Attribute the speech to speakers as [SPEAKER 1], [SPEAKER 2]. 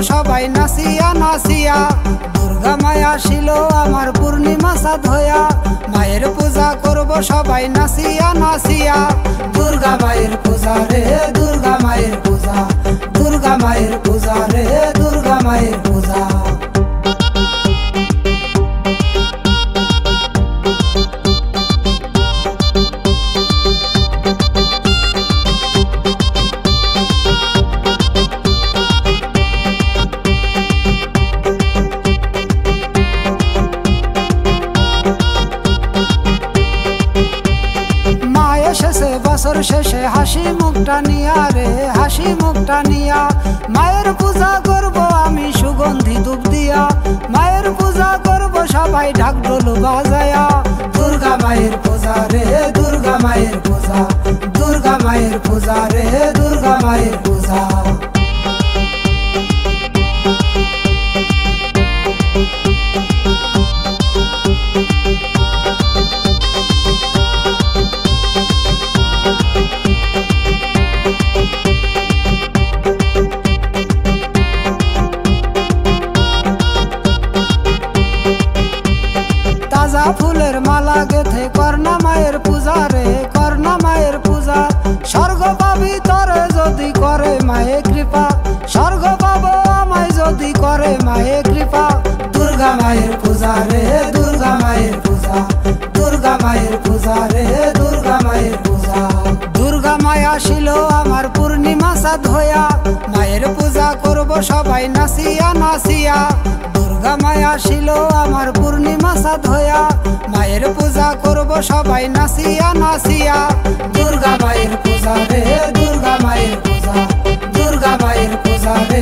[SPEAKER 1] সবাই নাচিয়া নাচিয়া। দুর্গা মায়া আসিল আমার পূর্ণিমা চাঁদ হইয়া, মায়ের পূজা করব সবাই নাচিয়া নাচিয়া। দুর্গা মায়ের পূজা রে দুর্গা মায়ের পূজা, দুর্গা মায়ের পূজা রে দুর্গা মায়ের পূজা। এসেছে বছর শেষে হাসি মুখটা নিয়া রে হাসি মুখটা নিয়া। মায়ের পূজা করব আমি সুগন্ধি ধূপ দিয়া, মায়ের পূজা করব সবাই ঢাক ঢোল বাজায়া। দুর্গা মায়ের পূজা রে দুর্গা মায়ের পূজা, দুর্গা মায়ের পূজা রে দুর্গা মায়ের পূজা। তাজা ফুলের মালা গেথে করনা মায়ের পূজা রে করনা মায়ের পূজা। স্বর্গ পাবি তরে যদি করে মায়ে কৃপা, স্বর্গ পাবো আমায় যদি করে মায়ে কৃপা। দুর্গা মায়ের পূজা রে দুর্গা মায়ের পূজা, দুর্গা মায়ের পূজা রে দুর্গা মায়ের পূজা। দুর্গা মায়া আসিল আমার পূর্ণিমা চাঁদ হইয়া, মায়ের পূজা করব সবাই নাচিয়া নাচিয়া। দুর্গা মায়া আসিল আমার পূর্ণিমা চাঁদ হইয়া, মায়ের পূজা করব সবাই নাচিয়া নাচিয়া। দুর্গা মায়ের পূজা রে দুর্গা মায়ের পূজা, দুর্গা মায়ের পূজা রে।